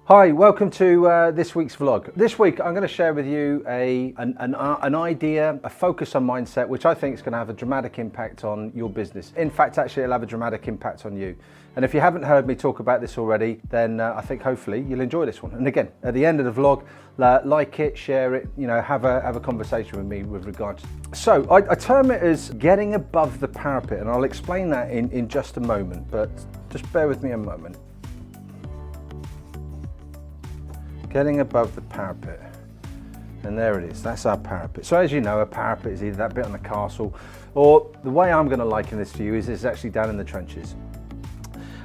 Hi, welcome to this week's vlog. This week I'm going to share with you an idea, a focus on mindset, which I think is going to have a dramatic impact on your business. In fact, actually it'll have a dramatic impact on you. And if you haven't heard me talk about this already, then I think hopefully you'll enjoy this one. And again, at the end of the vlog, like it, share it, have a conversation with me with regards. So I term it as getting above the parapet, and I'll explain that in just a moment, but just bear with me a moment. Getting above the parapet, and there it is, that's our parapet. So as you know, a parapet is either that bit on a castle, or the way I'm going to liken this to you is it's actually down in the trenches.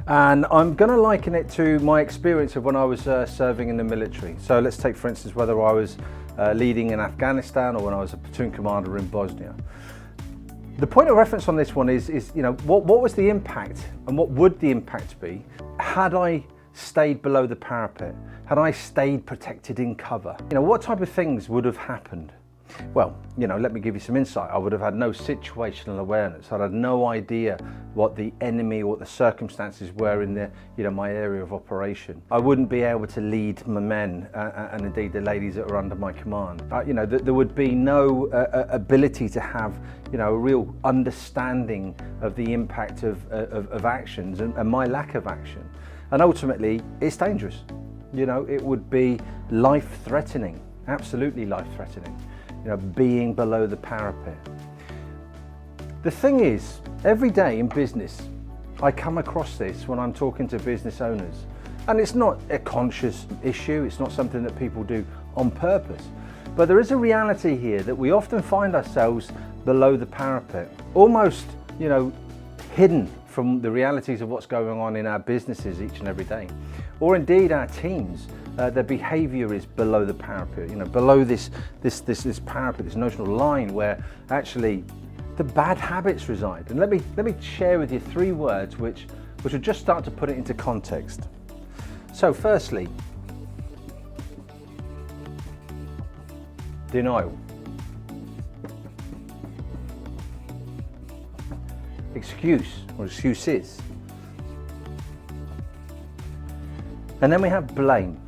And I'm going to liken it to my experience of when I was serving in the military. So let's take for instance whether I was leading in Afghanistan or when I was a platoon commander in Bosnia. The point of reference on this one is what was the impact, and what would the impact be had I stayed below the parapet? Had I stayed protected in cover? What type of things would have happened? Well, let me give you some insight. I would have had no situational awareness. I'd had no idea what the enemy or what the circumstances were in my area of operation. I wouldn't be able to lead my men and indeed the ladies that are under my command. There would be no ability to have a real understanding of the impact of actions and my lack of action. And ultimately, it's dangerous. It would be life-threatening, absolutely life-threatening, being below the parapet. The thing is, every day in business, I come across this when I'm talking to business owners. And it's not a conscious issue, it's not something that people do on purpose. But there is a reality here that we often find ourselves below the parapet, almost, hidden from the realities of what's going on in our businesses each and every day, or indeed our teams. Their behaviour is below the parapet, below this parapet, this notional line where actually the bad habits reside. And let me share with you 3 words which will just start to put it into context. So firstly, denial. Excuse or excuses. And then we have blame.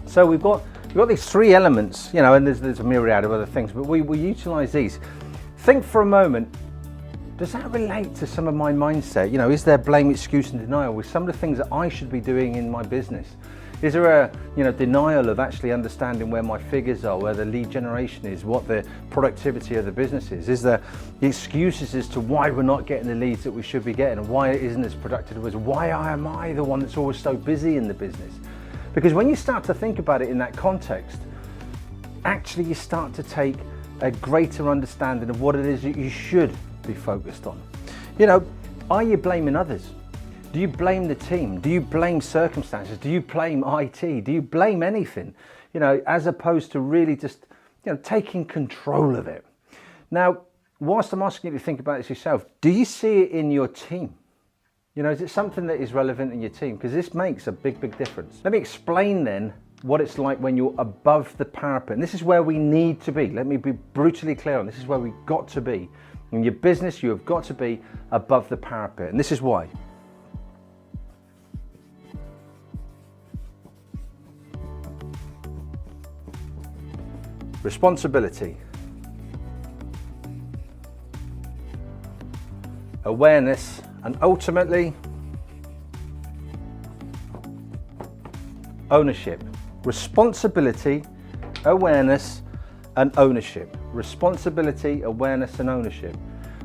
So we've got these 3 elements, and there's a myriad of other things, but we utilise these. Think for a moment, does that relate to some of my mindset? Is there blame, excuse and denial with some of the things that I should be doing in my business? Is there a denial of actually understanding where my figures are, where the lead generation is, what the productivity of the business is? Is there excuses as to why we're not getting the leads that we should be getting, and why it isn't as productive as why am I the one that's always so busy in the business? Because when you start to think about it in that context, actually you start to take a greater understanding of what it is that you should be focused on. Are you blaming others? Do you blame the team? Do you blame circumstances? Do you blame IT? Do you blame anything? As opposed to really just, taking control of it. Now, whilst I'm asking you to think about this yourself, do you see it in your team? Is it something that is relevant in your team? Because this makes a big, big difference. Let me explain then what it's like when you're above the parapet. And this is where we need to be. Let me be brutally clear on this. Is where we've got to be. In your business, you have got to be above the parapet. And this is why. Responsibility, awareness, and ultimately ownership. Responsibility, awareness, and ownership. Responsibility, awareness, and ownership.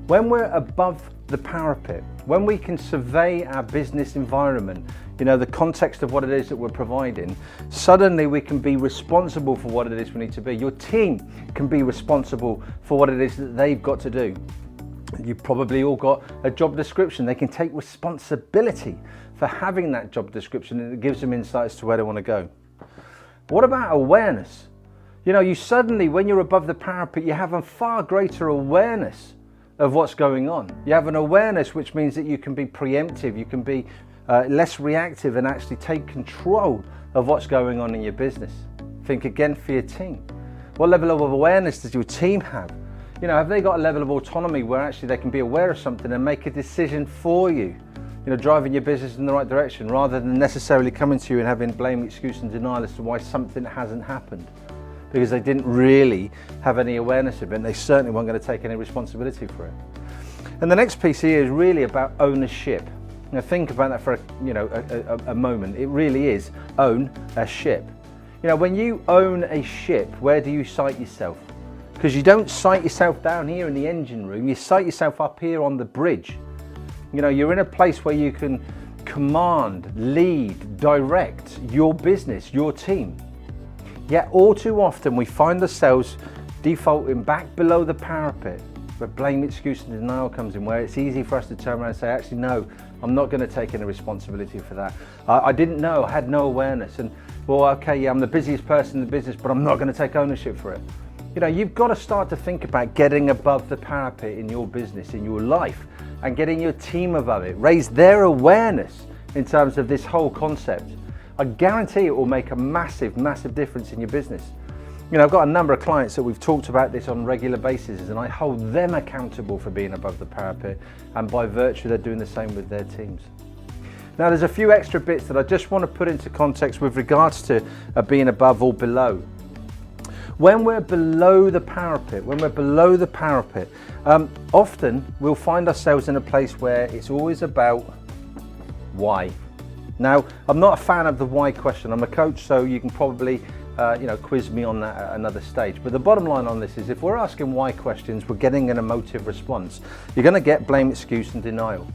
When we're above the parapet, when we can survey our business environment, the context of what it is that we're providing, suddenly we can be responsible for what it is we need to be. Your team can be responsible for what it is that they've got to do. You've probably all got a job description. They can take responsibility for having that job description, and it gives them insights to where they want to go. What about awareness? You suddenly, when you're above the parapet, you have a far greater awareness of what's going on. You have an awareness which means that you can be preemptive, you can be less reactive and actually take control of what's going on in your business. Think again for your team. What level of awareness does your team have? Have they got a level of autonomy where actually they can be aware of something and make a decision for you? driving your business in the right direction, rather than necessarily coming to you and having blame, excuse and denial as to why something hasn't happened, because they didn't really have any awareness of it, and they certainly weren't going to take any responsibility for it. And the next piece here is really about ownership. Now think about that for a moment. It really is own a ship. When you own a ship, where do you sight yourself? Because you don't sight yourself down here in the engine room, you sight yourself up here on the bridge. You're in a place where you can command, lead, direct your business, your team. Yet all too often we find ourselves defaulting back below the parapet, where blame, excuse and denial comes in, where it's easy for us to turn around and say, actually no, I'm not going to take any responsibility for that. I didn't know, I had no awareness, and well, okay, yeah, I'm the busiest person in the business, but I'm not going to take ownership for it. You've got to start to think about getting above the parapet in your business, in your life, and getting your team above it. Raise their awareness in terms of this whole concept. I guarantee it will make a massive, massive difference in your business. I've got a number of clients that we've talked about this on a regular basis, and I hold them accountable for being above the parapet, and by virtue they're doing the same with their teams. Now there's a few extra bits that I just want to put into context with regards to being above or below. When we're below the parapet, often we'll find ourselves in a place where it's always about why. Now, I'm not a fan of the why question. I'm a coach, so you can probably quiz me on that at another stage. But the bottom line on this is, if we're asking why questions, we're getting an emotive response. You're going to get blame, excuse and denial.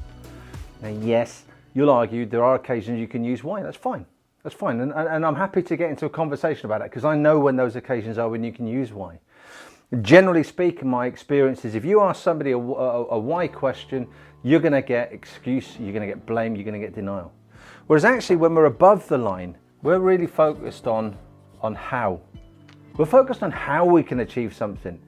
Now, yes, you'll argue there are occasions you can use why. That's fine. That's fine. And I'm happy to get into a conversation about it, because I know when those occasions are when you can use why. Generally speaking, my experience is if you ask somebody a why question, you're going to get excuse, you're going to get blame, you're going to get denial. Whereas actually when we're above the line, we're really focused on how. We're focused on how we can achieve something.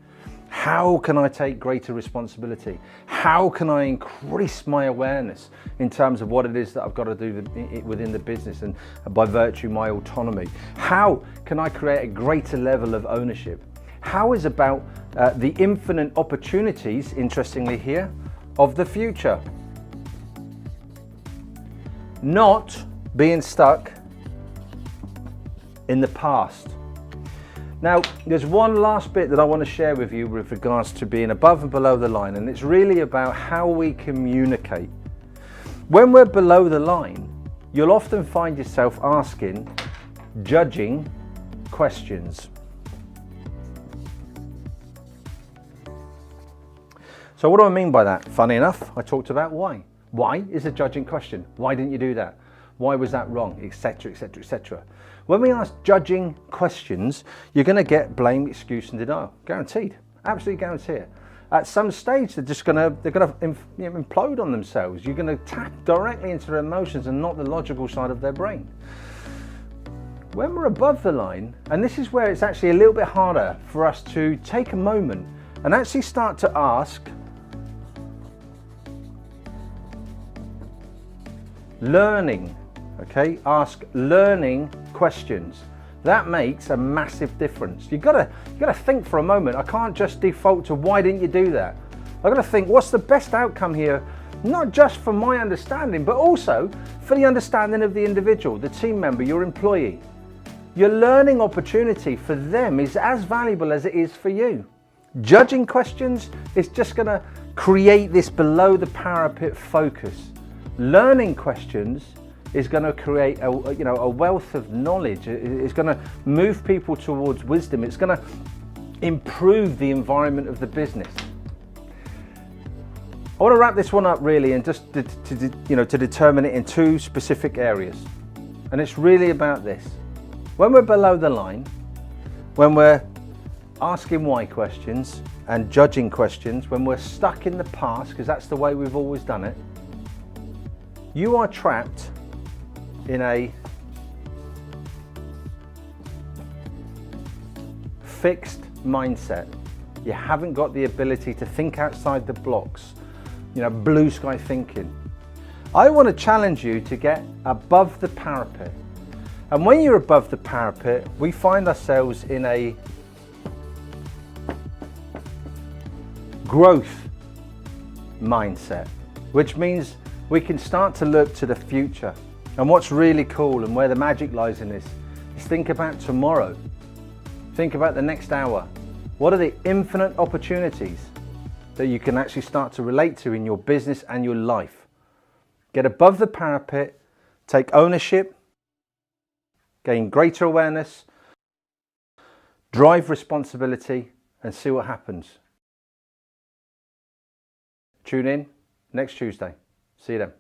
How can I take greater responsibility? How can I increase my awareness in terms of what it is that I've got to do within the business, and by virtue my autonomy? How can I create a greater level of ownership? How is about the infinite opportunities, interestingly here, of the future. Not being stuck in the past. Now, there's one last bit that I want to share with you with regards to being above and below the line, and it's really about how we communicate. When we're below the line, you'll often find yourself asking judging questions. So what do I mean by that? Funny enough, I talked about why. Why is a judging question. Why didn't you do that? Why was that wrong? Etc, etc, etc. When we ask judging questions, you're going to get blame, excuse and denial. Guaranteed. Absolutely guarantee it. At some stage, they're going to implode on themselves. You're going to tap directly into their emotions and not the logical side of their brain. When we're above the line, and this is where it's actually a little bit harder for us to take a moment and actually start to ask ask learning questions. That makes a massive difference. You've got to think for a moment. I can't just default to why didn't you do that? I've got to think, what's the best outcome here, not just for my understanding, but also for the understanding of the individual, the team member, your employee. Your learning opportunity for them is as valuable as it is for you. Judging questions is just going to create this below the parapet focus. Learning questions is going to create a wealth of knowledge. It's going to move people towards wisdom. It's going to improve the environment of the business. I want to wrap this one up really, and just to determine it in two specific areas. And it's really about this. When we're below the line, when we're asking why questions and judging questions, when we're stuck in the past, because that's the way we've always done it, you are trapped in a fixed mindset. You haven't got the ability to think outside the blocks, blue sky thinking. I want to challenge you to get above the parapet. And when you're above the parapet, we find ourselves in a growth mindset, which means we can start to look to the future. And what's really cool and where the magic lies in this is think about tomorrow. Think about the next hour. What are the infinite opportunities that you can actually start to relate to in your business and your life? Get above the parapet, take ownership, gain greater awareness, drive responsibility, and see what happens. Tune in next Tuesday. See you then.